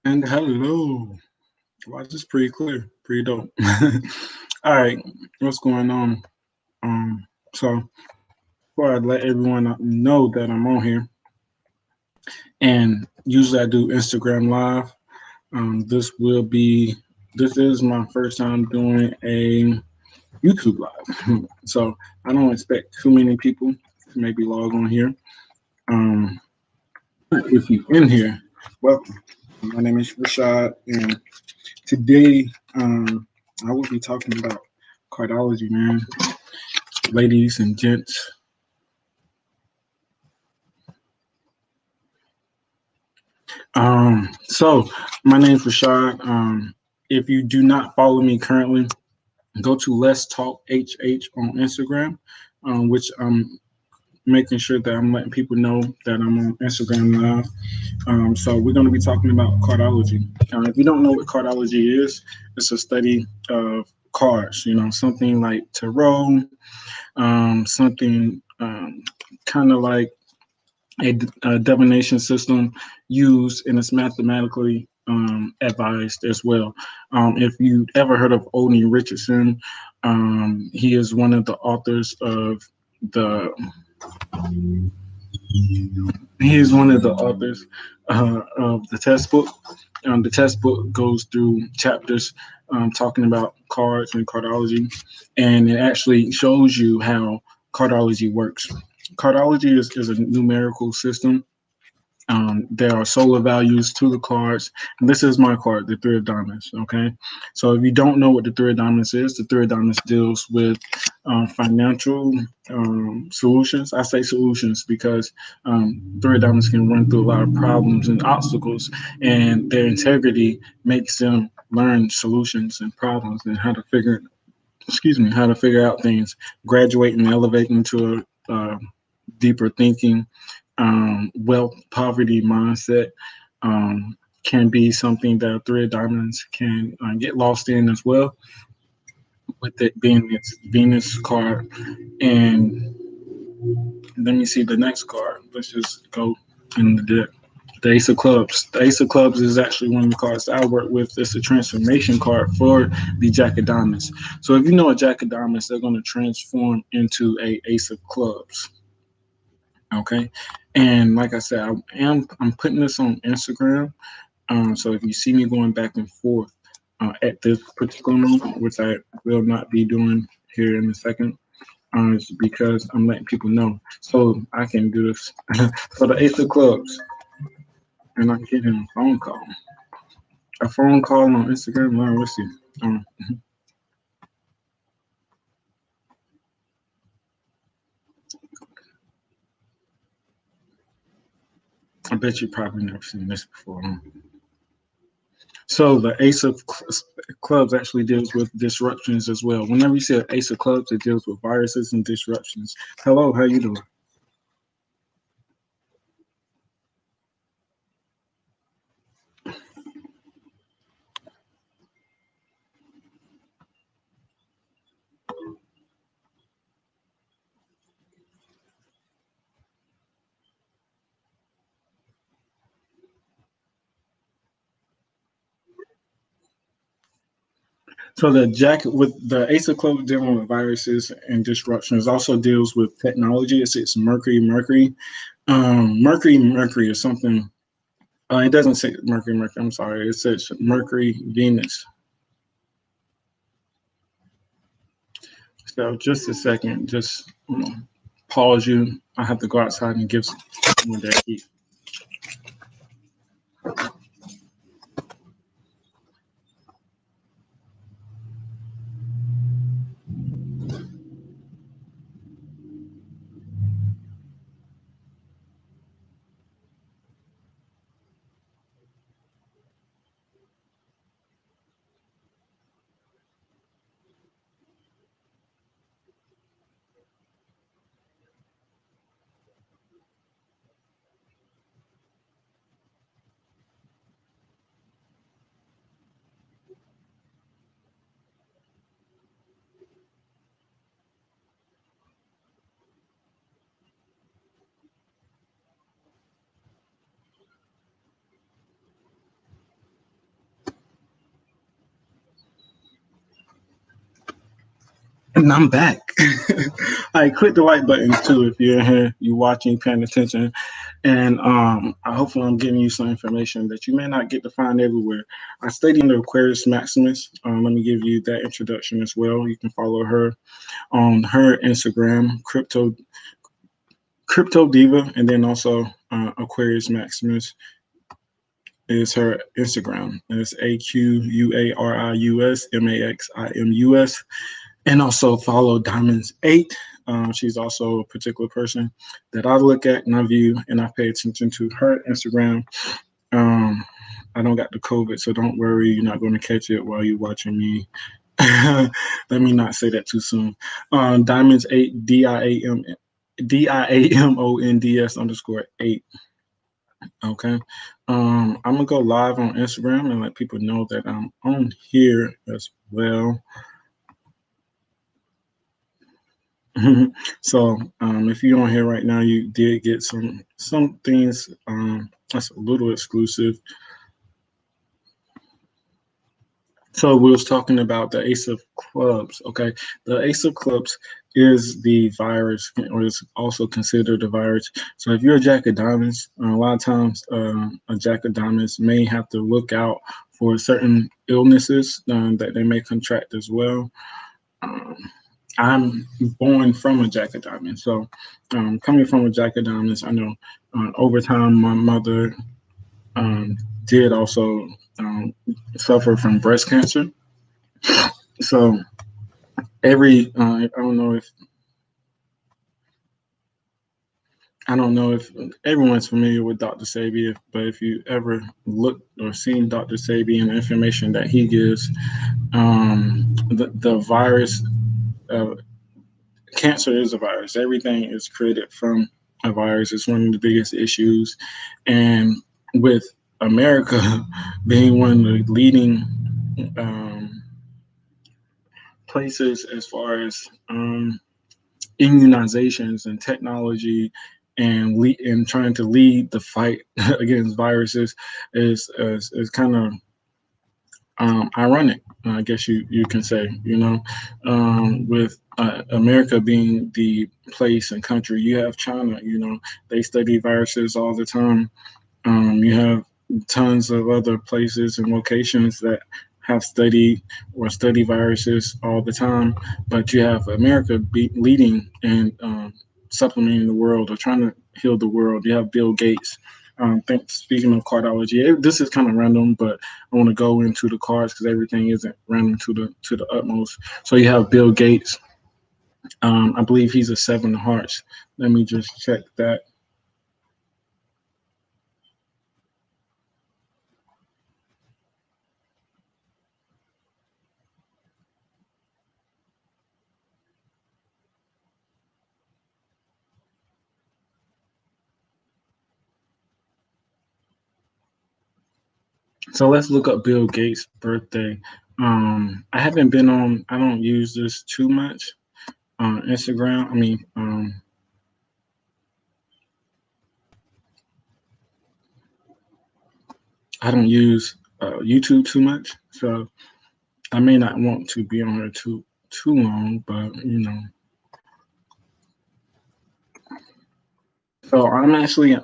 And hello. Wow, this is pretty clear, pretty dope. All right, what's going on? So before I let everyone know that I'm on here, and usually I do Instagram Live. This will be this is my first time doing a YouTube Live, so I don't expect too many people to maybe log on here. Um, if you're in here, welcome. My name is Rashad, and today, I will be talking about cardology, man. Ladies and gents. So my name's Rashad. If you do not follow me currently, go to Let's Talk HH on Instagram, which I'm making sure that I'm letting people know that I'm on Instagram now. So we're going to be talking about cardology. If you don't know what cardology is, it's a study of cards. You know, something like tarot, something kind of like a divination system used, and it's mathematically advised as well. If you ever heard of Odin Richardson, he is one of the authors of the he is one of the authors of the test book. The test book goes through chapters talking about cards and cardology, and it actually shows you how cardology works. Cardology is a numerical system. There are solar values to the cards. And this is my card, the Three of Diamonds. Okay. So if you don't know what the Three of Diamonds is, the Three of Diamonds deals with financial solutions. I say solutions because Three of Diamonds can run through a lot of problems and obstacles, and their integrity makes them learn solutions and problems and how to figure out things, graduate and elevate into a deeper thinking. Wealth poverty mindset can be something that Three of Diamonds can get lost in as well, with it being its Venus card. And let me see the next card. Let's just go in the deck. The Ace of Clubs. The Ace of Clubs is actually one of the cards that I work with. It's a transformation card for the Jack of Diamonds. So if you know a Jack of Diamonds, they're going to transform into a Ace of Clubs. Okay, and like I said, I'm putting this on Instagram. So if you see me going back and forth at this particular moment, which I will not be doing here in a second, it's because I'm letting people know so I can do this. So the Ace of Clubs, and I'm getting a phone call. A phone call on Instagram. Let's see. I bet you probably never seen this before. So the Ace of Clubs actually deals with disruptions as well. Whenever you see an Ace of Clubs, it deals with viruses and disruptions. Hello, how you doing? So the Jack with the Ace of Clubs dealing with viruses and disruptions also deals with technology. It's Mercury, Mercury. Mercury is something. It doesn't say Mercury, Mercury. I'm sorry. It says Mercury, Venus. So just a second. Just pause you. I have to go outside and give someone that heat. And I'm back. I click the like button too if you're in here, you watching, paying attention. And I hopefully I'm giving you some information that you may not get to find everywhere. I study under Aquarius Maximus. Let me give you that introduction as well. You can follow her on her Instagram, Crypto Diva, and then also Aquarius Maximus is her Instagram. And it's AQUARIUSMAXIMUS. And also follow Diamonds 8. She's also a particular person that I look at and I view, and I pay attention to her Instagram. Um, I don't got the COVID, so don't worry, you're not going to catch it while you're watching me. Let me not say that too soon. Diamonds 8, DIAMONDS_8. Okay. I'm gonna go live on Instagram and let people know that I'm on here as well. So if you're on here right now, you did get some things that's a little exclusive. So we was talking about the Ace of Clubs. Okay, the Ace of Clubs is the virus, or is also considered a virus. So if you're a Jack of Diamonds, a lot of times a Jack of Diamonds may have to look out for certain illnesses that they may contract as well. Um, I'm born from a Jack of Diamonds, so coming from a Jack of Diamonds, I know over time my mother um, did also um, suffer from breast cancer. So I don't know if everyone's familiar with Dr. Sebi, but if you ever looked or seen Dr. Sebi and the information that he gives, the virus, uh, cancer is a virus. Everything is created from a virus. It's one of the biggest issues, and with America being one of the leading um, places as far as immunizations and technology and trying to lead the fight against viruses is kind of ironic, I guess you can say, with America being the place and country. You have China, they study viruses all the time. You have tons of other places and locations that have studied or study viruses all the time, but you have America leading and supplementing the world or trying to heal the world. You have Bill Gates. Speaking of cardology, this is kind of random, but I want to go into the cards because everything isn't random to the utmost. So you have Bill Gates. I believe he's a 7 of hearts. Let me just check that. So let's look up Bill Gates' birthday. I don't use this too much on Instagram. I don't use YouTube too much. So I may not want to be on here too long, but So I'm actually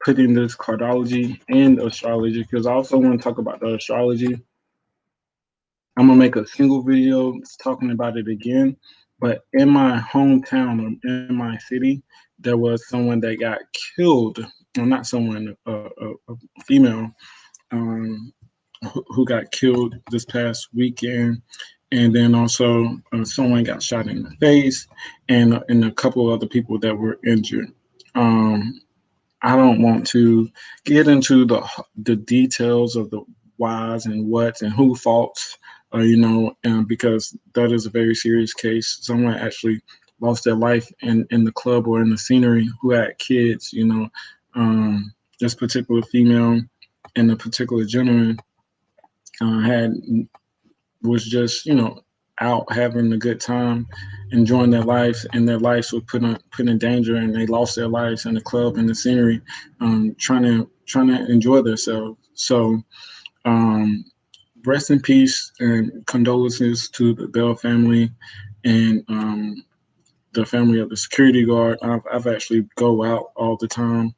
putting this cardology and astrology because I also want to talk about the astrology. I'm gonna make a single video talking about it again. But in my hometown or in my city, there was someone that got killed. Well, not someone, a female who got killed this past weekend, and then also someone got shot in the face, and a couple of other people that were injured. Um, I don't want to get into the details of the whys and whats and who faults, because that is a very serious case. Someone actually lost their life in the club or in the scenery who had kids. This particular female and the particular gentleman had was just out having a good time, enjoying their lives, and their lives were put in danger, and they lost their lives in the club and the scenery, trying to enjoy themselves. So, rest in peace and condolences to the Bell family and the family of the security guard. I've actually go out all the time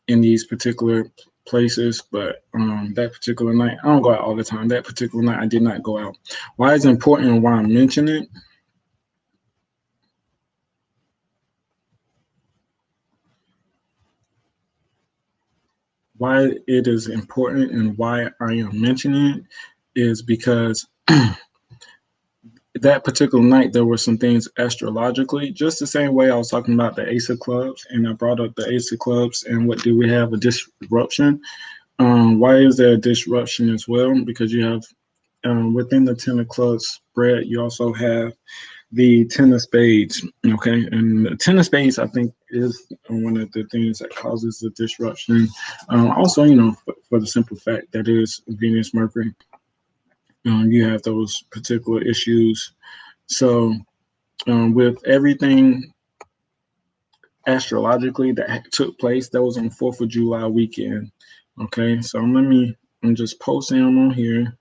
in these particular places, but that particular night, I don't go out all the time. That particular night, I did not go out. Why it's important and why I'm mentioning it? Why it is important and why I am mentioning it is because that particular night there were some things astrologically, just the same way I was talking about the Ace of Clubs, and I brought up the Ace of Clubs and what do we have a disruption. Why is there a disruption as well? Because you have within the Ten of Clubs spread, you also have the Ten of Spades. Okay, and the Ten of Spades, I think, is one of the things that causes the disruption. Also, for the simple fact that it is Venus, Mercury, you have those particular issues. So, with everything astrologically that took place, that was on 4th of July weekend. Okay, so I'm just posting them on here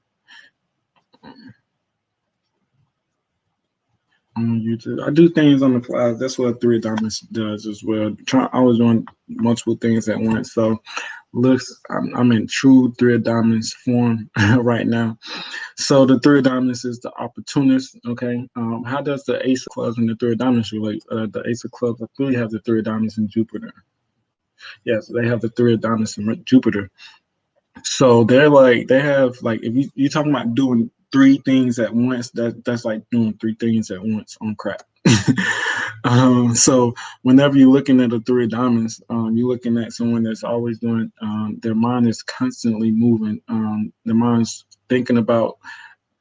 on YouTube. I do things on the fly. That's what Three of Diamonds does as well. I was doing multiple things at once. So looks, I'm in true Three of Diamonds form right now. So the Three of Diamonds is the opportunist. Okay, how does the Ace of Clubs and the Three of Diamonds relate? The Ace of Clubs, I really have the Three of Diamonds in Jupiter. Yes, they have the Three of Diamonds in Jupiter. So they have like if you're talking about doing three things at once, that's like doing three things at once on crack. So whenever you're looking at a Three of Diamonds, you're looking at someone that's always doing. Their mind is constantly moving. Their mind's thinking about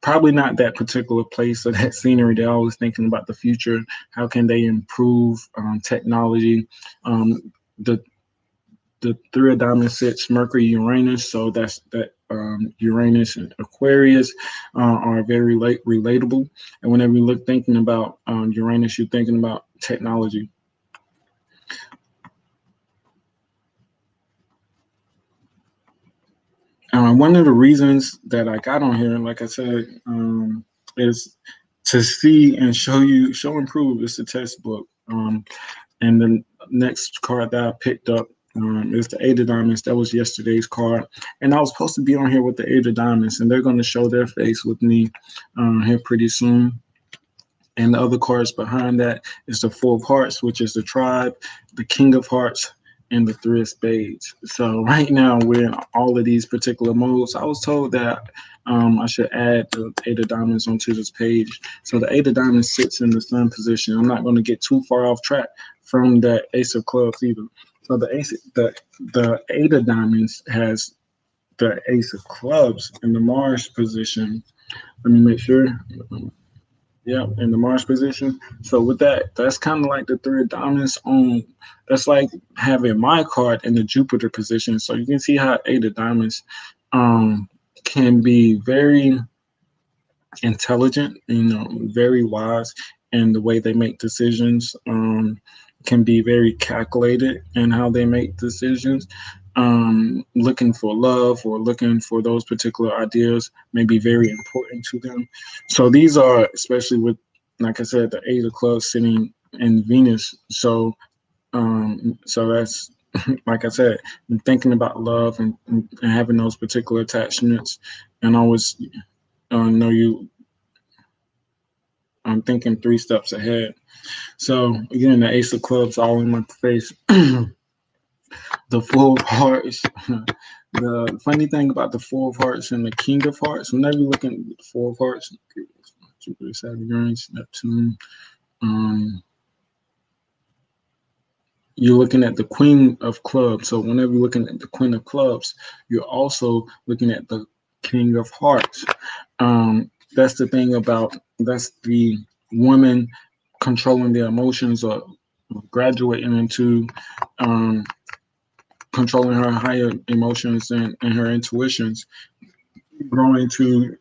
probably not that particular place or that scenery. They're always thinking about the future. How can they improve technology? The the Three of Diamonds sits Mercury, Uranus, so that's that. Uranus and Aquarius are very relatable, and whenever you look thinking about Uranus, you're thinking about technology. One of the reasons that I got on here, like I said, is to see and show and prove. It's a textbook. And the next card that I picked up is the Eight of Diamonds. That was yesterday's card. And I was supposed to be on here with the Eight of Diamonds, and they're going to show their face with me here pretty soon. And the other cards behind that is the Four of Hearts, which is the tribe, the King of Hearts, and the Three of Spades. So right now we're in all of these particular modes. I was told that I should add the Eight of Diamonds onto this page. So the Eight of Diamonds sits in the Sun position. I'm not going to get too far off track from the Ace of Clubs either. So the Eight of Diamonds has the Ace of Clubs in the Mars position. Let me make sure. Yeah, in the Mars position. So with that, that's kind of like the Three of Diamonds on. That's like having my card in the Jupiter position. So you can see how Eight of Diamonds can be very intelligent, very wise in the way they make decisions. Can be very calculated in how they make decisions. Looking for love or looking for those particular ideas may be very important to them. So these are, especially with, like I said, the Eight of Clubs sitting in Venus. So that's like I said, thinking about love and having those particular attachments, and always know you. I'm thinking three steps ahead. So again, the Ace of Clubs all in my face. The Four of Hearts. The funny thing about the Four of Hearts and the King of Hearts, whenever you look at the Four of Hearts, Jupiter, Saturn, Uranus, Neptune, you're looking at the Queen of Clubs. So whenever you're looking at the Queen of Clubs, you're also looking at the King of Hearts. That's the thing about, that's the woman controlling their emotions or graduating into controlling her higher emotions and her intuitions, growing to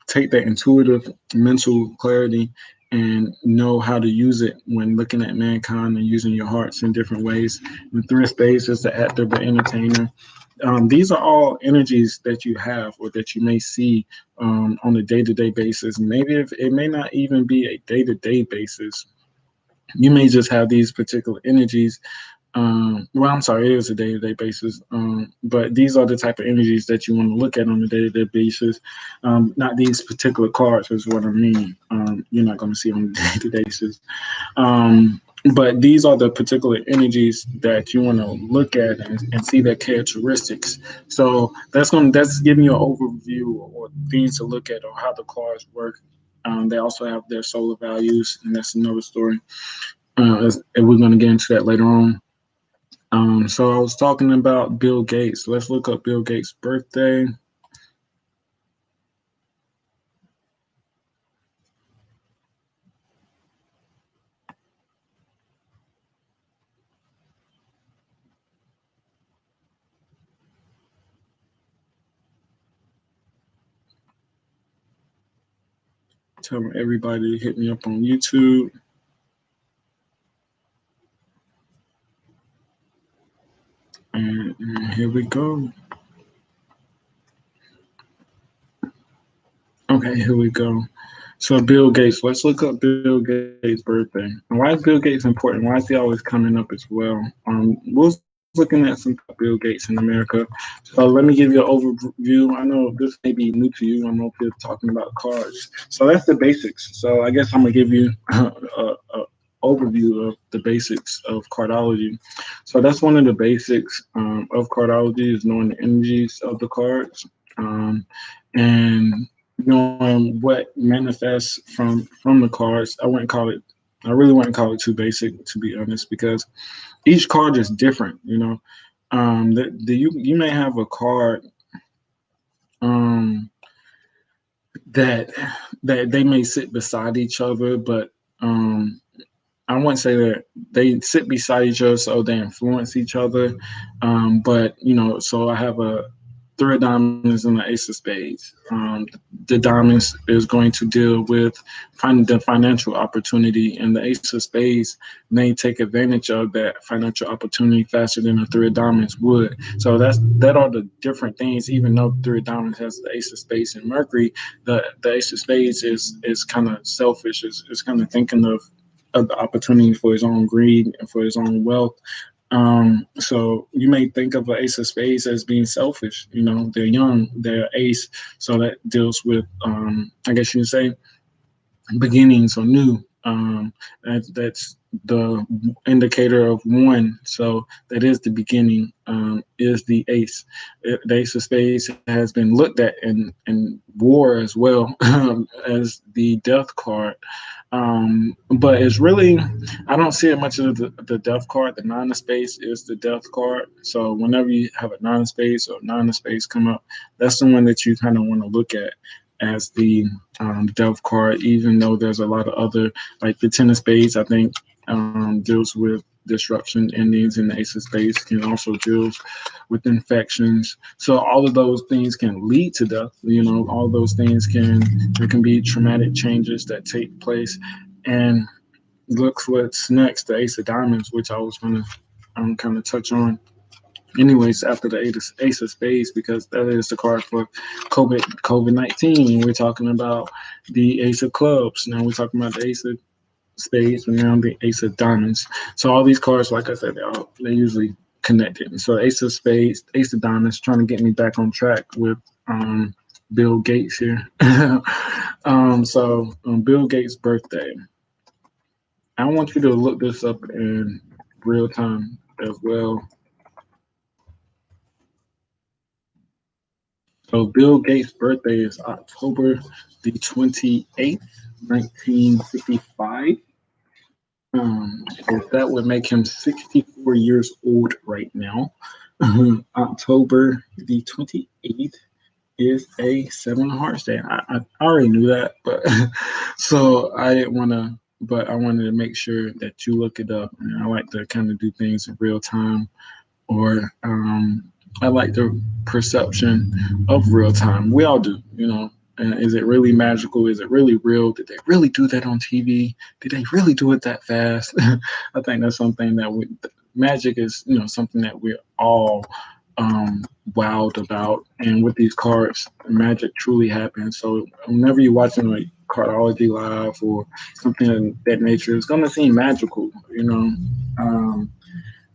take that intuitive mental clarity and know how to use it when looking at mankind and using your hearts in different ways. The Three of Spades is the actor, the entertainer. These are all energies that you have or that you may see on a day-to-day basis. Maybe if it may not even be a day-to-day basis, you may just have these particular energies. Well, I'm sorry, it is a day-to-day basis. But these are the type of energies that you want to look at on a day-to-day basis. Not these particular cards is what I mean. You're not going to see on a day-to-day basis. Um, but these are the particular energies that you want to look at and see their characteristics. So that's giving you an overview or things to look at or how the cards work. They also have their solar values, and that's another story. And we're going to get into that later on. So I was talking about Bill Gates. Let's look up Bill Gates' birthday. Tell everybody to hit me up on YouTube. And here we go. Okay, here we go. So Bill Gates, let's look up Bill Gates' birthday. And why is Bill Gates important? Why is he always coming up as well? We're looking at some Bill Gates in America. So let me give you an overview. I know this may be new to you. I'm up here talking about cards. So that's the basics. So I guess I'm gonna give you a overview of the basics of cardology. So that's one of the basics of cardology is knowing the energies of the cards. And knowing what manifests from the cards. I really wouldn't call it too basic, to be honest, because each card is different. You may have a card um that they may sit beside each other, but I wouldn't say that they sit beside each other, so they influence each other. But so I have a three of diamonds and an ace of spades. The diamonds is going to deal with finding the financial opportunity, and the ace of spades may take advantage of that financial opportunity faster than the three of diamonds would. So that are the different things. Even though three of diamonds has the ace of spades and Mercury, the ace of spades is kind of selfish. It's kind of thinking of the opportunity for his own greed and for his own wealth. So you may think of an ace of spades as being selfish. They're young, they're ace, so that deals with, I guess you can say, beginnings or new. That's the indicator of one. So that is the beginning. Is the ace. The ace of spades has been looked at in war as well as the death card. But it's really, I don't see it much of the death card. The nine of spades is the death card. So whenever you have a nine of spades or nine of spades come up, that's the one that you kind of want to look at as the death card, even though there's a lot of other, like the ten of spades, I think deals with disruption endings, and the ace of spades can also deal with infections. So all of those things can lead to death. All those things there can be traumatic changes that take place. And look what's next, the ace of diamonds, which I was going to kind of touch on anyways after the ace of spades, because that is the card for COVID-19. We're talking about the ace of clubs. Now we're talking about the ace of spades, and now the ace of diamonds. So all these cards, like I said, they're usually connected. So ace of spades, ace of diamonds, trying to get me back on track with Bill Gates here. Bill Gates' birthday. I want you to look this up in real time as well. So Bill Gates' birthday is October the 28th, 1955. So that would make him 64 years old right now. October the 28th is a Seven of Hearts day. I already knew that, but so I didn't want to, but I wanted to make sure that you look it up. And I like to kind of do things in real time, or I like the perception of real time. We all do, And is it really magical? Is it really real? Did they really do that on TV? Did they really do it that fast? I think that's something that magic is, something that we're all wowed about. And with these cards, magic truly happens. So whenever you're watching like Cardology live or something of that nature, it's gonna seem magical,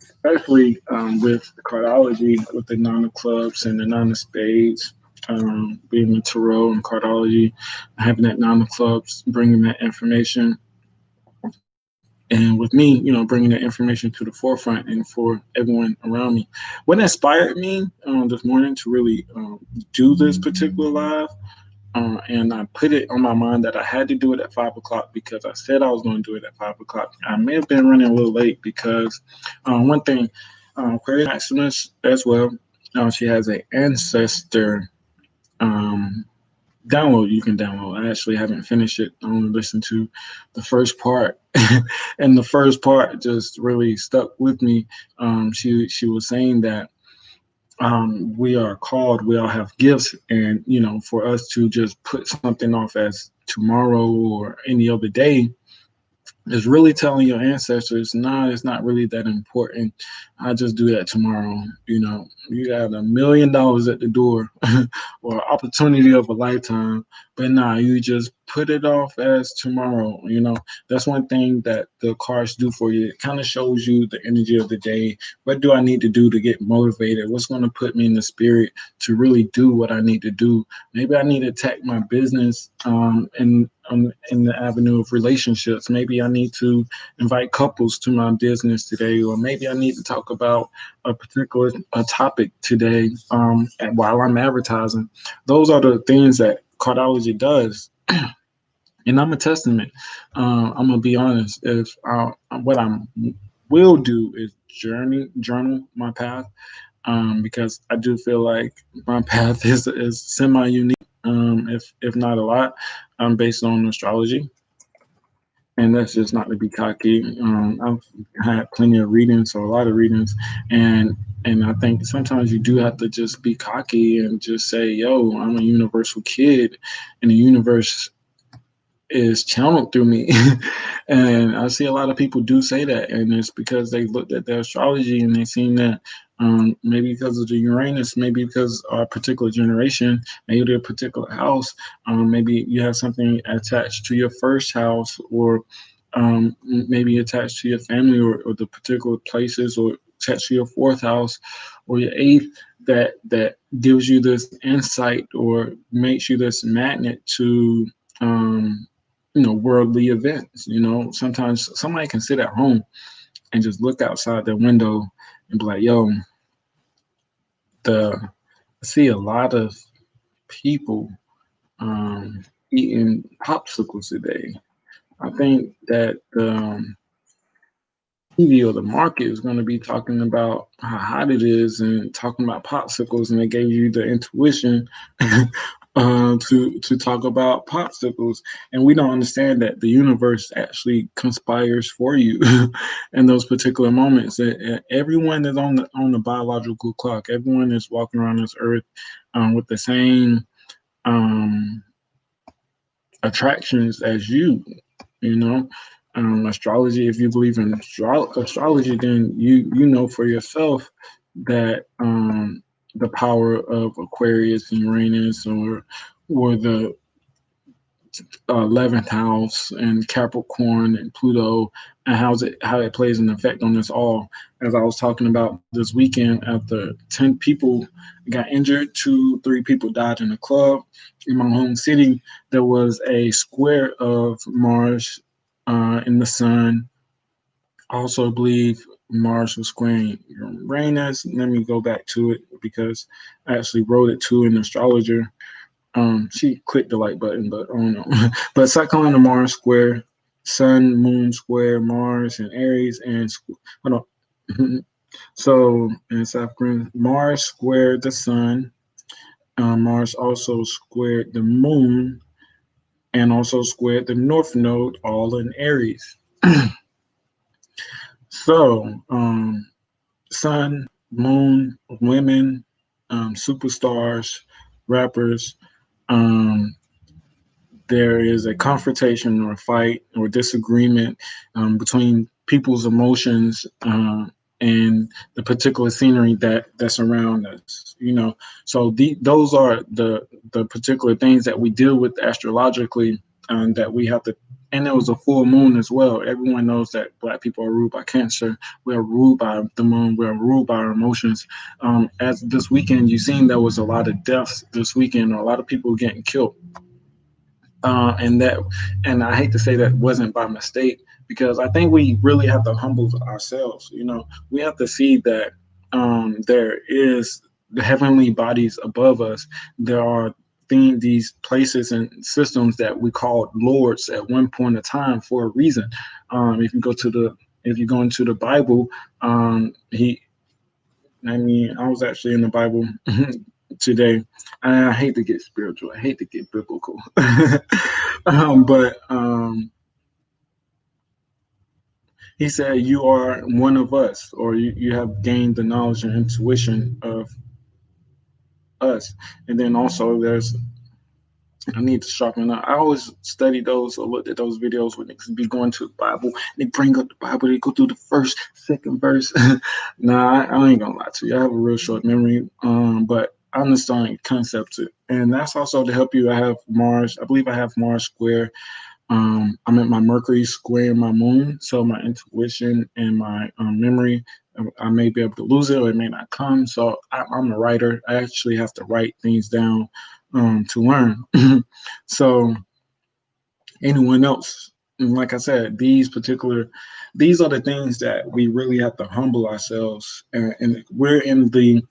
especially with the cardology, with the nine of clubs and the nine of spades, being the tarot and cardology, having that nine of clubs, bringing that information. And with me, bringing that information to the forefront and for everyone around me. What inspired me this morning to really do this particular live, and I put it on my mind that I had to do it at 5 o'clock because I said I was going to do it at 5 o'clock. I may have been running a little late because one thing, Aquarius Maximus as well. She has an ancestor um, download you can download. I actually haven't finished it. I only listened to the first part, and the first part just really stuck with me. She was saying that we are called, we all have gifts, and for us to just put something off as tomorrow or any other day is really telling your ancestors, nah, it's not really that important. I'll just do that tomorrow. You got $1 million at the door or opportunity of a lifetime, but nah, you just put it off as tomorrow. That's one thing that the cards do for you. It kind of shows you the energy of the day. What do I need to do to get motivated? What's going to put me in the spirit to really do what I need to do? Maybe I need to attack my business in the avenue of relationships. Maybe I need to invite couples to my business today, or maybe I need to talk about a particular topic today while I'm advertising. Those are the things that Cardology does. And I'm a testament. I'm gonna be honest. If what I will do is journal my path, because I do feel like my path is semi unique, if not a lot, based on astrology. And that's just not to be cocky. I've had plenty of readings, or a lot of readings, and I think sometimes you do have to just be cocky and just say, "Yo, I'm a universal kid, and the universe is channeled through me." And I see a lot of people do say that, and it's because they looked at their astrology and they seen that, maybe because of the Uranus, maybe because our particular generation, maybe their particular house, maybe you have something attached to your first house, or maybe attached to your family, or the particular places, or attached to your fourth house or your eighth, that gives you this insight or makes you this magnet to worldly events. Sometimes somebody can sit at home and just look outside their window and be like, yo, I see a lot of people eating popsicles today. I think that the TV or the market is going to be talking about how hot it is and talking about popsicles, and they gave you the intuition to talk about popsicles. And we don't understand that the universe actually conspires for you in those particular moments. Everyone is on the biological clock. Everyone is walking around this earth with the same um, attractions as you. You know, astrology. If you believe in astrology, then you know for yourself that the power of Aquarius and Uranus, or the 11th house and Capricorn and Pluto, and how it plays an effect on us all. As I was talking about this weekend, after 10 people got injured, 3 people died in a club in my home city. There was a square of Mars in the sun. I also believe Mars was squaring Uranus. Let me go back to it because I actually wrote it too in Astrologer. She clicked the like button, but I don't know. But Cyclone to Mars square, Sun, Moon square, Mars, and Aries, and hold on. So in South Korean, Mars squared the Sun. Mars also squared the Moon, and also squared the North Node, all in Aries. So Sun, Moon, women, superstars, rappers. Um, there is a confrontation or a fight or disagreement between people's emotions and the particular scenery that's around us. So those are the particular things that we deal with astrologically, that we have to. And it was a full moon as well. Everyone knows that Black people are ruled by Cancer. We are ruled by the moon. We are ruled by our emotions. As this weekend, you've seen there was a lot of deaths this weekend, a lot of people getting killed, and that, and I hate to say that wasn't by mistake, because I think we really have to humble ourselves. We have to see that there is the heavenly bodies above us. There are these places and systems that we called lords at one point in time for a reason. If you go into the Bible, he I was actually in the Bible today. I hate to get spiritual. I hate to get biblical. But he said, you are one of us, or you have gained the knowledge and intuition of us. And then also I need to sharpen up. I always study those or looked at those videos when they be going to the Bible. They bring up the Bible. They go through the first, second verse. Nah, I ain't gonna lie to you. I have a real short memory, but I understand concepts. And that's also to help you. I have Mars. I believe I have Mars square. I'm at my Mercury square my moon, so my intuition and my memory, I may be able to lose it or it may not come. So I'm a writer. I actually have to write things down to learn. So anyone else, and like I said, these are the things that we really have to humble ourselves, and we're in the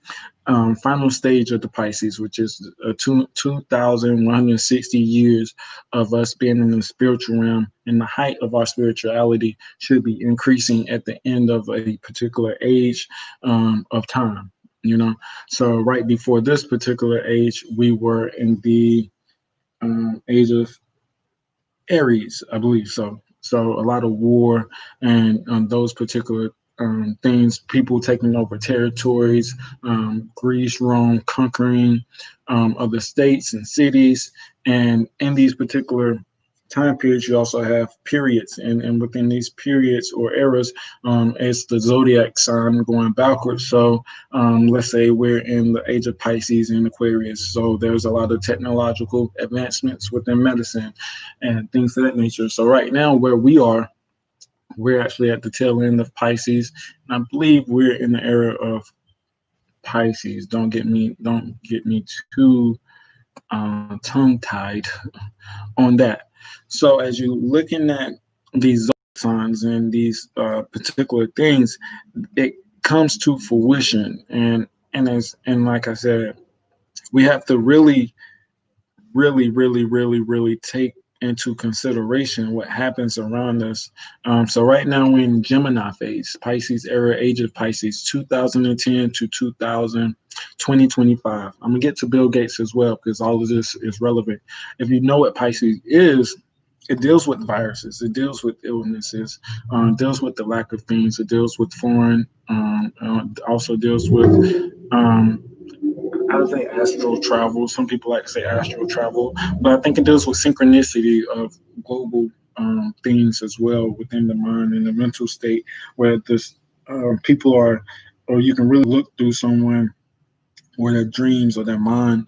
final stage of the Pisces, which is 2,160 years of us being in the spiritual realm, and the height of our spirituality should be increasing at the end of a particular age of time. So right before this particular age, we were in the age of Aries, I believe so. So a lot of war and those particular things, people taking over territories, Greece, Rome, conquering other states and cities. And in these particular time periods, you also have periods. And within these periods or eras, it's the zodiac sign going backwards. So let's say we're in the age of Pisces and Aquarius. So there's a lot of technological advancements within medicine and things of that nature. So right now where we're actually at the tail end of Pisces. And I believe we're in the era of Pisces. Don't get me too tongue tied on that. So as you're looking at these signs and these particular things, it comes to fruition. And like I said, we have to really take into consideration what happens around us. So right now we're in Gemini phase, Pisces era, age of Pisces, 2010 to 2025. I'm gonna get to Bill Gates as well, because all of this is relevant. If you know what Pisces is, it deals with viruses, it deals with illnesses, deals with the lack of things, it deals with foreign, also deals with I would say astral travel. Some people like to say astral travel, but I think it deals with synchronicity of global things as well within the mind and the mental state, where this people are, or you can really look through someone or their dreams or their mind,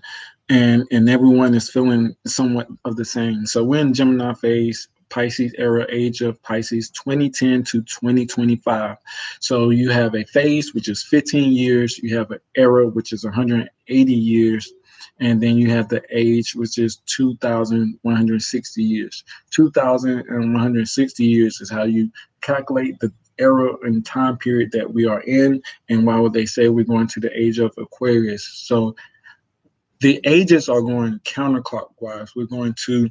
and everyone is feeling somewhat of the same. So we're in Gemini phase, Pisces era, age of Pisces, 2010 to 2025. So you have a phase, which is 15 years. You have an era, which is 180 years. And then you have the age, which is 2,160 years. 2,160 years is how you calculate the era and time period that we are in. And why would they say we're going to the age of Aquarius? So the ages are going counterclockwise. We're going to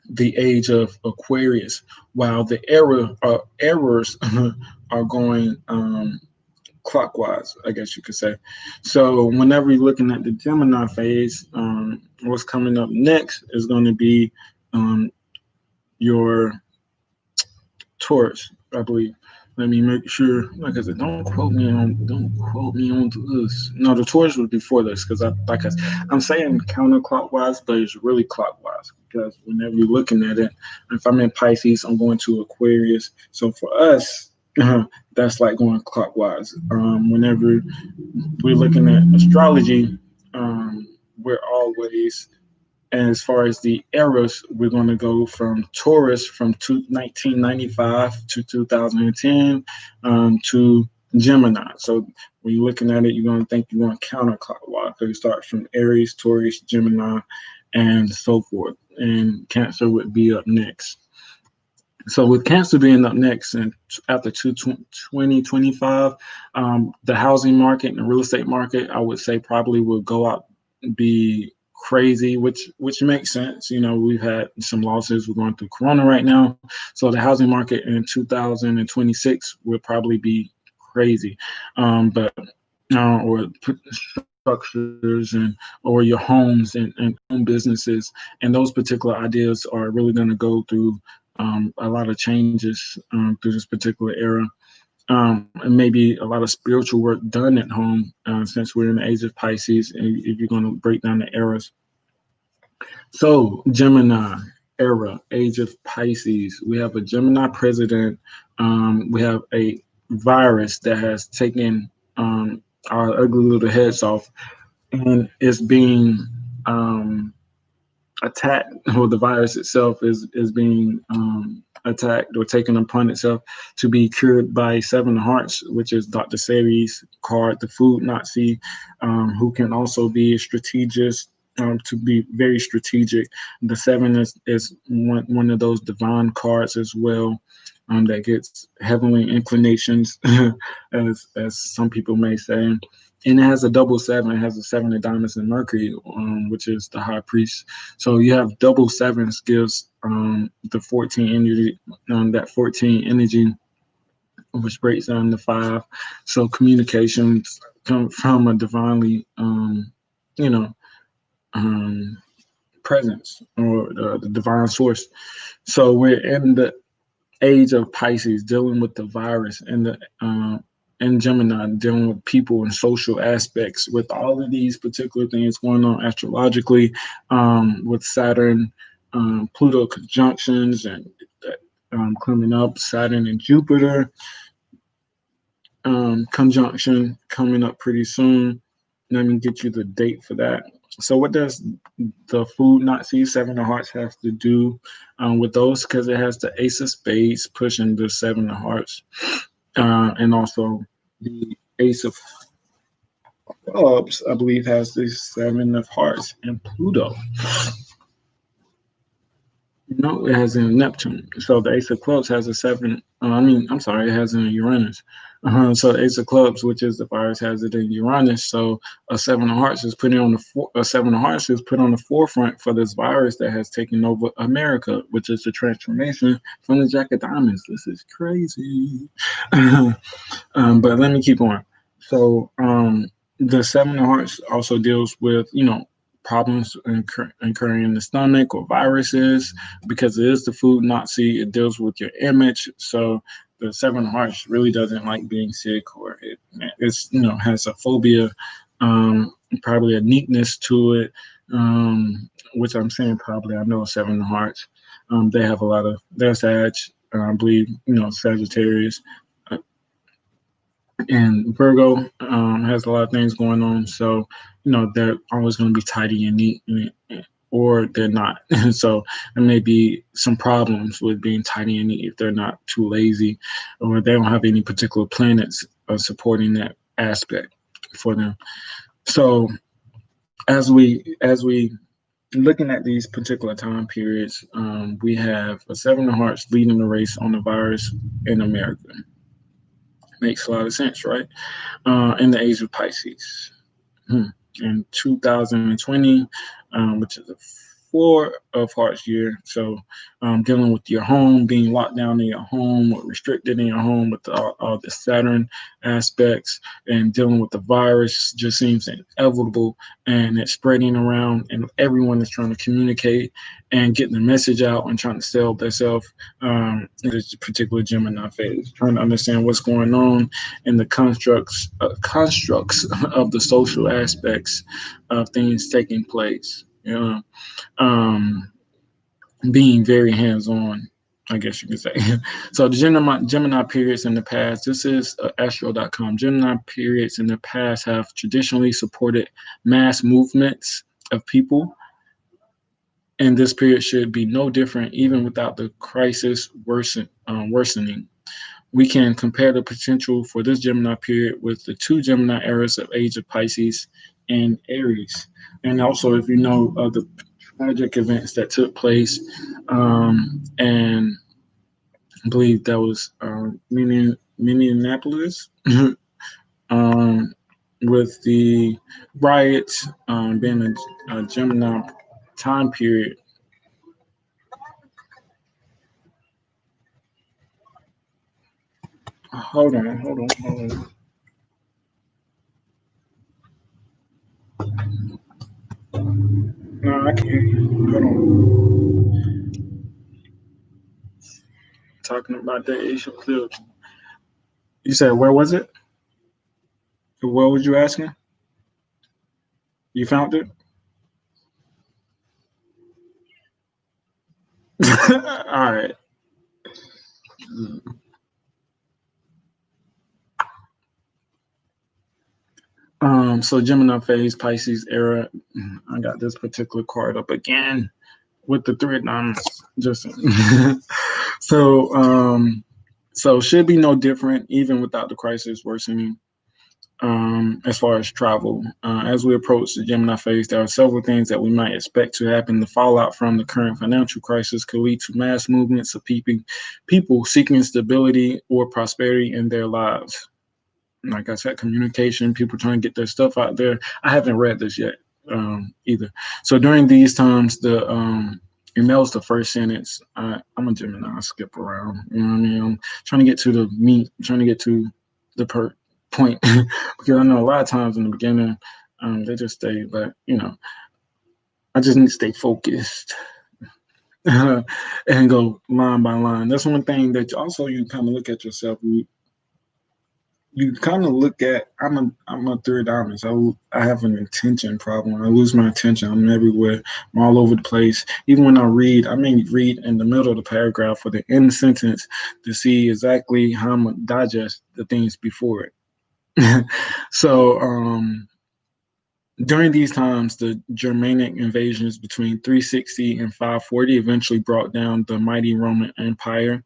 the age of Aquarius, while the errors are going clockwise, I guess you could say. So whenever you're looking at the Gemini phase, what's coming up next is going to be your Taurus, I believe. Let me make sure. Like I said, don't quote me on this. No, the Taurus was before this, because I'm saying counterclockwise, but it's really clockwise, because whenever you're looking at it, if I'm in Pisces, I'm going to Aquarius. So for us, That's like going clockwise. Whenever we're looking at astrology, we're always, as far as the eras, we're going to go from Taurus from 1995 to 2010 to Gemini. So when you're looking at it, you're going to think you're going counterclockwise. So you start from Aries, Taurus, Gemini, and so forth. And Cancer would be up next. So with Cancer being up next and after 2025, the housing market and the real estate market, I would say probably will go out and be crazy, which makes sense. You know, we've had some losses. We're going through Corona right now, so the housing market in 2026 will probably be crazy. But or structures and or your homes and home businesses, and those particular ideas are really going to go through a lot of changes through this particular era. And maybe a lot of spiritual work done at home since we're in the age of Pisces, and if you're going to break down the eras. So, Gemini era, age of Pisces, we have a Gemini president. We have a virus that has taken our ugly little heads off and is being attacked, or the virus itself is being attacked or taken upon itself to be cured by Seven of Hearts, which is Dr. Sebi's card, the food Nazi, who can also be a strategist. To be very strategic, the seven is one of those divine cards as well, that gets heavenly inclinations, as some people may say. And it has a double seven. It has a seven of diamonds and Mercury, which is the high priest. So you have double sevens gives the 14 energy, that 14 energy, which breaks down to five. So communications come from a divinely, you know, presence, or the divine source. So we're in the age of Pisces, dealing with the virus, and the and Gemini, dealing with people and social aspects. With all of these particular things going on astrologically, with Saturn, Pluto conjunctions, and coming up, Saturn and Jupiter conjunction coming up pretty soon. Let me get you the date for that. So what does the food Nazi Seven of Hearts have to do with those? Because it has the Ace of Spades pushing the Seven of Hearts, and also the Ace of Clubs, I believe, has the Seven of Hearts and Pluto. No, it has in Neptune. So the Ace of Clubs has a seven. I'm sorry, it has in Uranus. So the Ace of Clubs, which is the virus, has it in Uranus. So a Seven of Hearts is putting on a Seven of Hearts is put on the forefront for this virus that has taken over America, which is the transformation from the Jack of Diamonds. This is crazy. But let me keep going. So the Seven of Hearts also deals with, problems occurring in the stomach or viruses, because it is the food Nazi. It deals with your image. So the Seven of Hearts really doesn't like being sick, or it's has a phobia, probably a neatness to it, which I'm saying probably. I know Seven of Hearts. They have a lot of their Sag. I believe Sagittarius. And Virgo has a lot of things going on, so they're always going to be tidy and neat, or they're not. So there may be some problems with being tidy and neat if they're not too lazy, or they don't have any particular planets supporting that aspect for them. So as we looking at these particular time periods, we have a Seven of Hearts leading the race on the virus in America. Makes a lot of sense, right? In the age of Pisces. In 2020, which is a Four of Hearts year. So dealing with your home, being locked down in your home, or restricted in your home, with all the Saturn aspects, and dealing with the virus just seems inevitable, and it's spreading around, and everyone is trying to communicate and getting the message out and trying to sell themselves in this particular Gemini phase, trying to understand what's going on in the constructs of the social aspects of things taking place. Being very hands-on I guess you could say. So the Gemini periods in the past, this is astro.com. Gemini periods in the past have traditionally supported mass movements of people, and this period should be no different, even without the crisis worsening. We can compare the potential for this Gemini period with the two Gemini eras of Age of Pisces and Aries. And also, if you know the tragic events that took place, and I believe that was Minneapolis, um, with the riots being a Gemini time period. Hold on. No, I can't. Hold on. Talking about the Asian clip. You said, where was it? What was you asking? You found it? All right. So Gemini phase, Pisces era. I got this particular card up again with the three of diamonds. Just so so should be no different, even without the crisis worsening. As far as travel, as we approach the Gemini phase, there are several things that we might expect to happen. The fallout from the current financial crisis could lead to mass movements of people seeking stability or prosperity in their lives. Like I said, communication, people trying to get their stuff out there. I haven't read this yet either. So during these times, and that was the first sentence. I'm a Gemini. I skip around. You know what I mean? I'm trying to get to the meat. I'm trying to get to the point because I know a lot of times in the beginning, they just stay. But I just need to stay focused and go line by line. That's one thing that also you kind of look at yourself. You kind of look at I'm a third diamond, so I have an attention problem. I lose my attention. I'm everywhere. I'm all over the place. Even when I read, I may read in the middle of the paragraph or the end sentence to see exactly how I'm gonna digest the things before it. So during these times, the Germanic invasions between 360 and 540 eventually brought down the mighty Roman Empire,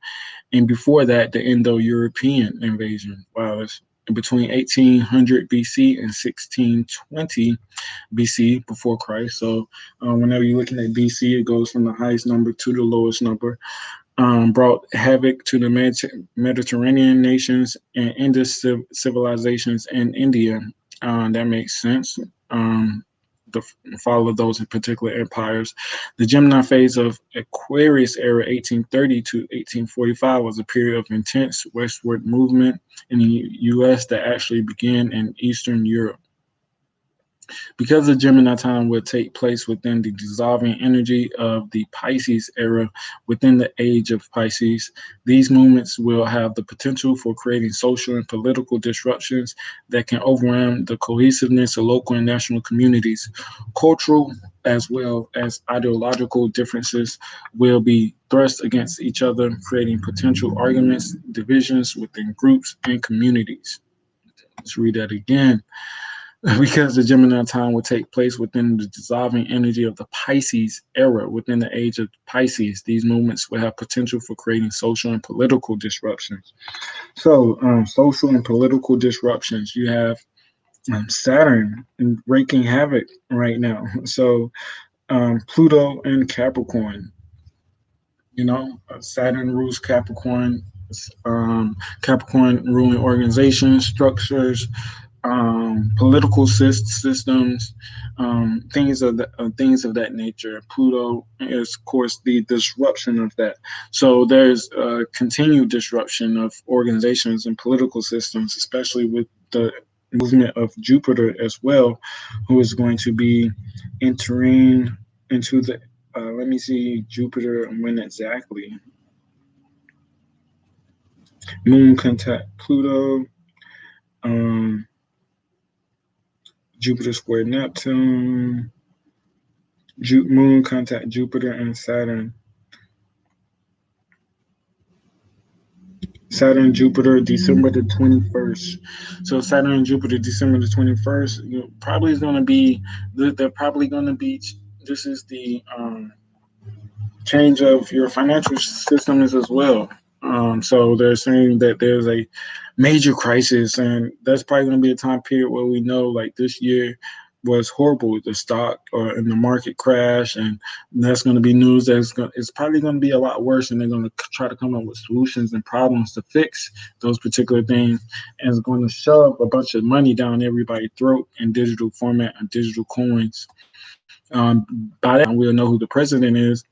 and before that, the Indo-European invasion. Wow, that's between 1800 BC and 1620 BC before Christ. So, whenever you're looking at BC, it goes from the highest number to the lowest number. Brought havoc to the Mediterranean nations and Indus civilizations in India. That makes sense. The fall of those particular empires. The Gemini phase of Aquarius era, 1830 to 1845, was a period of intense westward movement in the U.S. that actually began in Eastern Europe. Because the Gemini time will take place within the dissolving energy of the Pisces era, within the age of Pisces, these movements will have the potential for creating social and political disruptions that can overwhelm the cohesiveness of local and national communities. Cultural as well as ideological differences will be thrust against each other, creating potential arguments, divisions within groups and communities. Let's read that again. Because the Gemini time will take place within the dissolving energy of the Pisces era, within the age of Pisces, these movements will have potential for creating social and political disruptions. So, social and political disruptions, you have Saturn wreaking havoc right now. So, Pluto and Capricorn, Saturn rules Capricorn. Capricorn ruling organizations, structures, political systems, things of that nature. Pluto is, of course, the disruption of that. So there's continued disruption of organizations and political systems, especially with the movement of Jupiter as well, who is going to be entering into the. Let me see Jupiter when exactly. Moon contact Pluto. Um, Jupiter square Neptune, Moon contact Jupiter and Saturn. Saturn, Jupiter, December the 21st. So Saturn and Jupiter, December the 21st. Probably is going to be. They're probably going to be. This is the change of your financial systems as well. So they're saying that there's a major crisis, and that's probably going to be a time period where we know, like this year was horrible. The stock or in the market crash, and that's going to be news it's probably going to be a lot worse, and they're going to try to come up with solutions and problems to fix those particular things, and it's going to shove a bunch of money down everybody's throat in digital format and digital coins. By that, we'll know who the president is,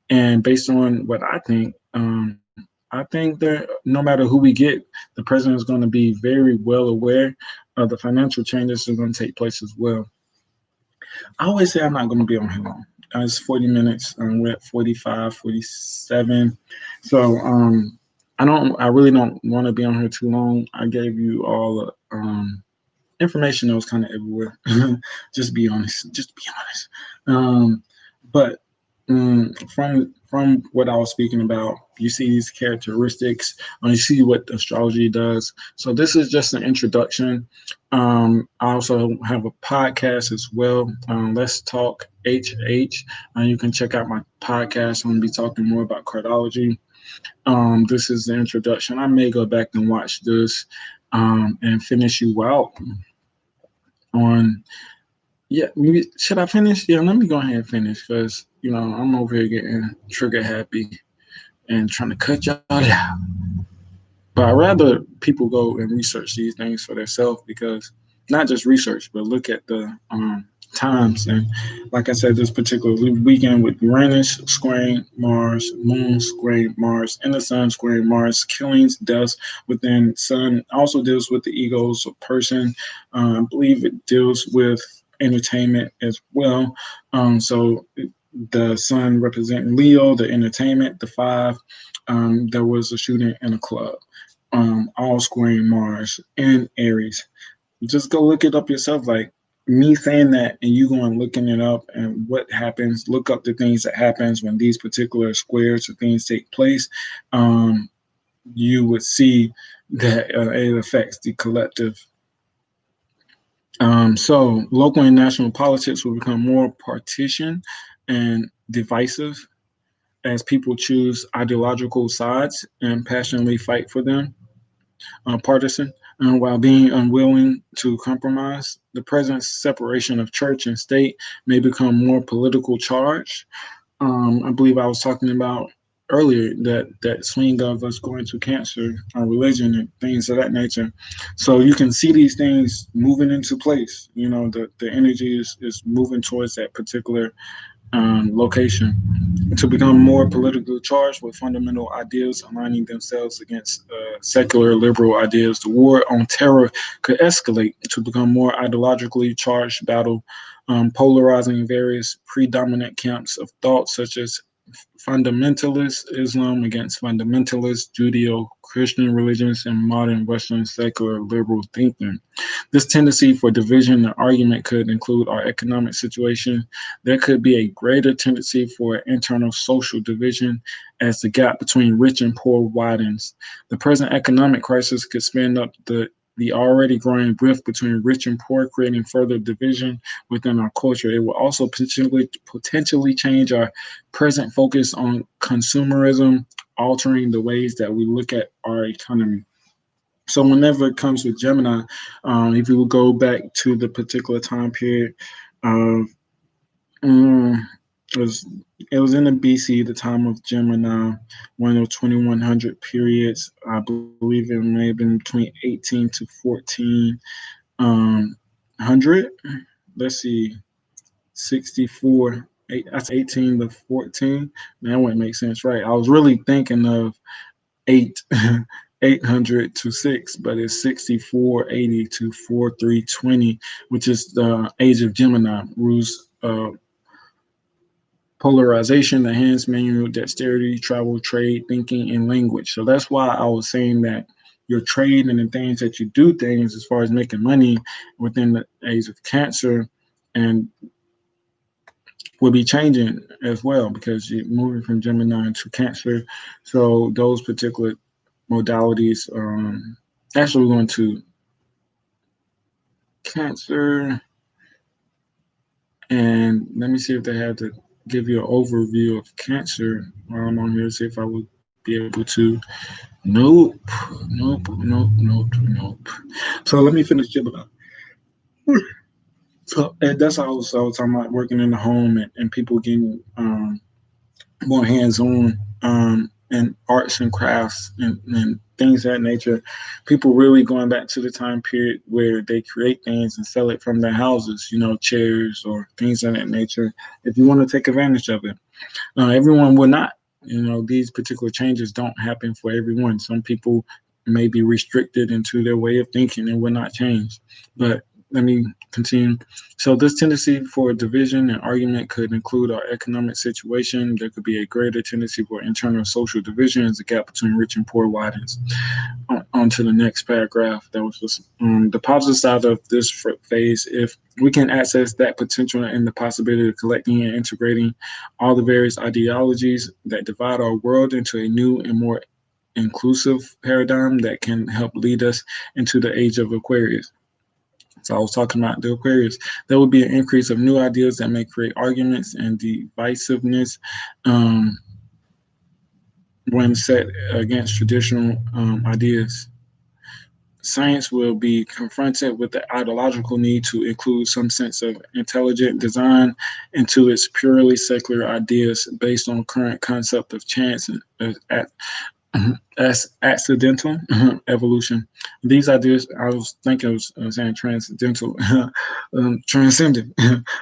and based on what I think, I think that no matter who we get, the president is going to be very well aware of the financial changes that are going to take place as well. I always say I'm not going to be on here long. It's 40 minutes. We're at 45, 47. So I really don't want to be on here too long. I gave you all information that was kind of everywhere. Just be honest. Just be honest. But from what I was speaking about, you see these characteristics, you see what astrology does. So this is just an introduction. I also have a podcast as well. Let's Talk HH. You can check out my podcast. I'm going to be talking more about cardology. This is the introduction. I may go back and watch this and finish you out on. Yeah, maybe, should I finish? Yeah, let me go ahead and finish because I'm over here getting trigger happy and trying to cut y'all out. But I'd rather people go and research these things for themselves, because not just research, but look at the times. And like I said, this particular weekend with Uranus squaring Mars, Moon squaring Mars, and the Sun squaring Mars, killings, deaths within Sun also deals with the egos of person. I believe it deals with entertainment as well. So the Sun representing Leo, the entertainment, the five. There was a shooting in a club, all squaring Mars and Aries. Just go look it up yourself. Like me saying that, and you going looking it up, and what happens. Look up the things that happens when these particular squares or things take place. Um, you would see that it affects the collective. So local and national politics will become more partisan and divisive as people choose ideological sides and passionately fight for them, partisan, while being unwilling to compromise. The present separation of church and state may become more political charged. I believe I was talking about earlier that swing of us going to cancer, religion, and things of that nature. So you can see these things moving into place. The energy is moving towards that particular location to become more politically charged with fundamental ideas aligning themselves against secular liberal ideas. The war on terror could escalate to become more ideologically charged battle, polarizing various predominant camps of thought, such as fundamentalist Islam against fundamentalist Judeo-Christian religions and modern Western secular liberal thinking. This tendency for division and argument could include our economic situation. There could be a greater tendency for internal social division as the gap between rich and poor widens. The present economic crisis could spin up the already growing rift between rich and poor, creating further division within our culture. It will also potentially change our present focus on consumerism, altering the ways that we look at our economy. So whenever it comes with Gemini, if you will go back to the particular time period of um, it was it was in the BC, the time of Gemini, one of 2100 periods. I believe it may have been between 18 to 14 hundred. Let's see, 64. That's 18 to 14. That wouldn't make sense, right? I was really thinking of eight 800 to 6, but it's 6480 to 4320, which is the age of Gemini, rules polarization, enhanced manual dexterity, travel, trade, thinking, and language. So that's why I was saying that your trade and the things that you do, things as far as making money within the age of Cancer, and will be changing as well, because you're moving from Gemini to Cancer. So those particular modalities. Actually, we're going to Cancer, and let me see if they had to give you an overview of Cancer while I'm on here. See if I would be able to. Nope, nope. So let me finish Gemini. So and that's how I was talking about working in the home and people getting more hands-on in arts and crafts and things of that nature. People really going back to the time period where they create things and sell it from their houses, chairs or things of that nature, if you want to take advantage of it. Everyone will not. These particular changes don't happen for everyone. Some people may be restricted into their way of thinking and will not change. But let me continue. So this tendency for division and argument could include our economic situation. There could be a greater tendency for internal social division as the gap between rich and poor widens. On to the next paragraph. That was just the positive side of this phase. If we can access that potential and the possibility of collecting and integrating all the various ideologies that divide our world into a new and more inclusive paradigm that can help lead us into the age of Aquarius. So I was talking about the Aquarius. There will be an increase of new ideas that may create arguments and divisiveness when set against traditional ideas. Science will be confronted with the ideological need to include some sense of intelligent design into its purely secular ideas based on current concept of chance as accidental evolution. These ideas, I was thinking of saying transcendental, transcendent.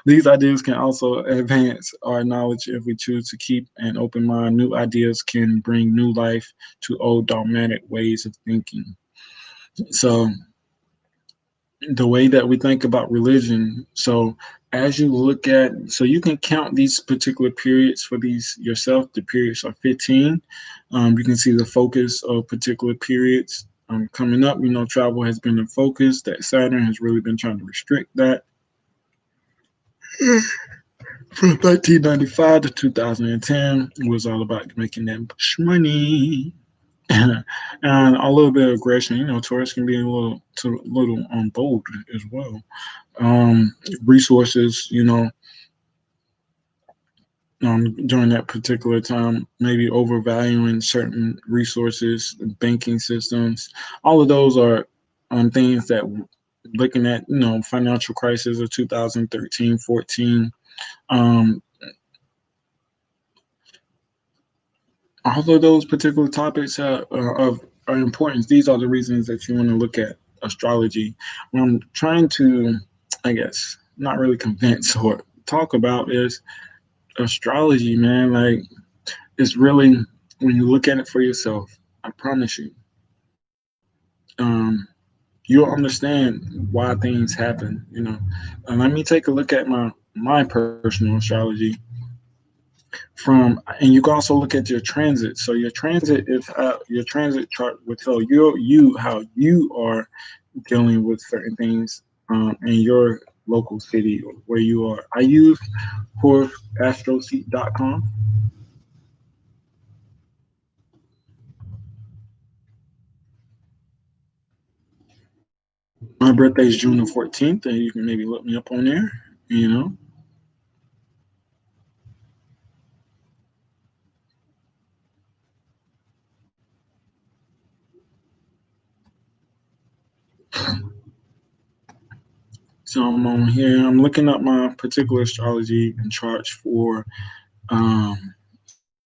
These ideas can also advance our knowledge if we choose to keep an open mind. New ideas can bring new life to old dogmatic ways of thinking. So the way that we think about religion. So as you look at, so you can count these particular periods for these yourself. The periods are 15. You can see the focus of particular periods coming up. Travel has been in focus. That Saturn has really been trying to restrict that. From 1995 to 2010, it was all about making that money. And a little bit of aggression. Taurus can be a little bold as well. Resources, during that particular time, maybe overvaluing certain resources, banking systems. All of those are things that looking at, financial crisis of 2013, 14. All of those particular topics are important. These are the reasons that you want to look at astrology. What I'm trying to, I guess, not really convince or talk about is astrology, man. Like, it's really, when you look at it for yourself, I promise you, you'll understand why things happen. And let me take a look at my personal astrology and you can also look at your transit. So your transit is your transit chart will tell you how you are dealing with certain things in your local city or where you are. I use horseastroseat.com. My birthday is June the 14th, and you can maybe look me up on there. You know, so I'm on here. I'm looking up my particular astrology and charts for.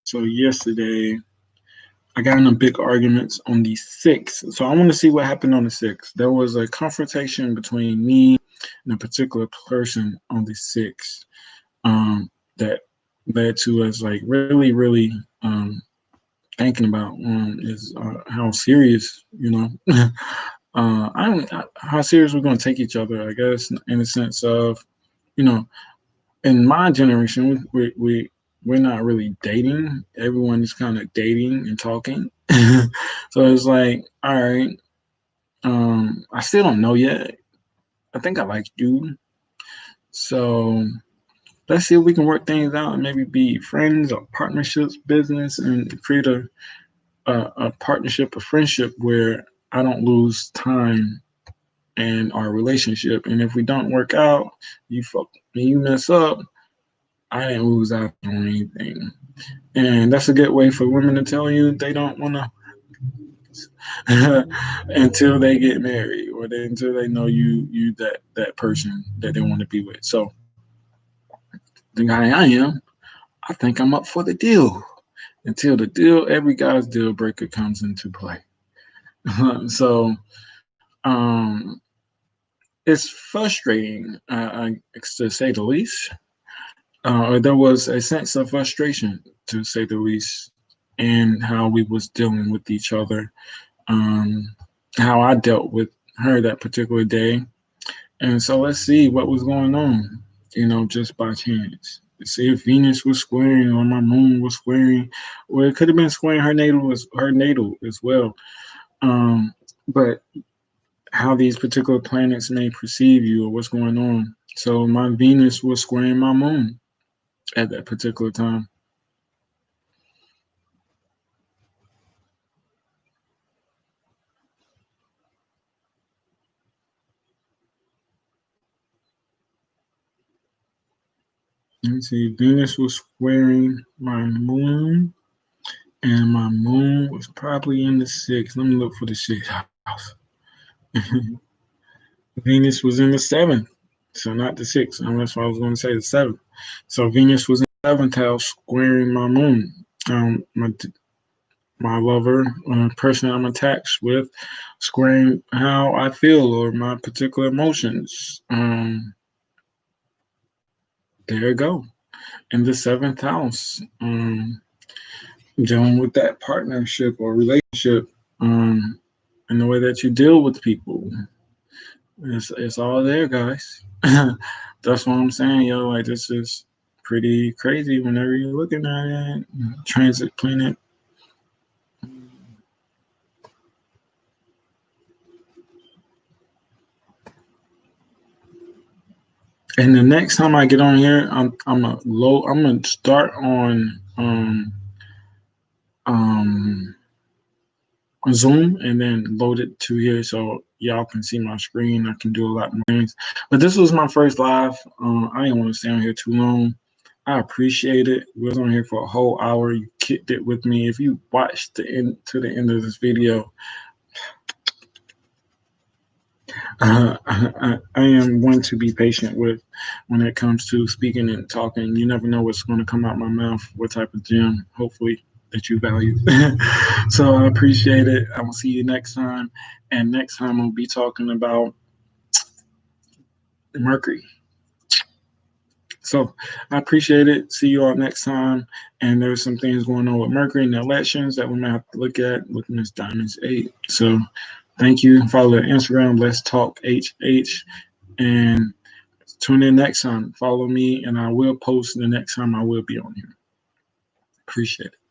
So yesterday, I got in a big arguments on the 6th. So I want to see what happened on the 6th. There was a confrontation between me and a particular person on the 6th that led to us like really thinking about is how serious, how serious we're going to take each other, I guess, in the sense of, you know, in my generation, we're not really dating. Everyone is kind of dating and talking. So it's like, all right, I still don't know yet. I think I like you. So let's see if we can work things out and maybe be friends or partnerships, business, and create a partnership, a friendship where I don't lose time in our relationship. And if we don't work out, you mess up, I didn't lose out on anything. And that's a good way for women to tell you they don't want to until they get married or until they know you that person that they want to be with. So the guy I am, I think I'm up for the deal. Until the deal, every guy's deal breaker comes into play. So um, it's frustrating, to say the least. There was a sense of frustration, to say the least, in how we was dealing with each other, um, how I dealt with her that particular day. And so let's see what was going on, just by chance. See if Venus was squaring or my moon was squaring, or it could have been squaring her natal as well. But how these particular planets may perceive you or what's going on. So my Venus was squaring my moon at that particular time. Let's see, Venus was squaring my moon, and my moon was probably in the sixth. Let me look for the sixth house. Venus was in the seventh, so not the sixth. That's why I was going to say the seventh. So Venus was in the seventh house, squaring my moon. My lover, person I'm attached with, squaring how I feel or my particular emotions. There you go. In the seventh house, dealing with that partnership or relationship, and the way that you deal with people. It's all there, guys. That's what I'm saying, yo. Like, this is pretty crazy whenever you're looking at it. Transit planet. And the next time I get on here, I'm gonna start on um Zoom and then load it to here so y'all can see my screen. I can do a lot more things. But this was my first live. I didn't want to stay on here too long. I appreciate it. We was on here for a whole hour. You kicked it with me. If you watched to the end of this video, I am one to be patient with when it comes to speaking and talking. You never know what's going to come out my mouth, what type of gem, hopefully, that you value. So I appreciate it. I will see you next time. And next time I'll be talking about Mercury. So I appreciate it. See you all next time. And there's some things going on with Mercury in the elections that we might have to look at. Look at Miss Diamonds 8. So thank you. Follow Instagram, Let's Talk HH. And tune in next time. Follow me, and I will post the next time I will be on here. Appreciate it.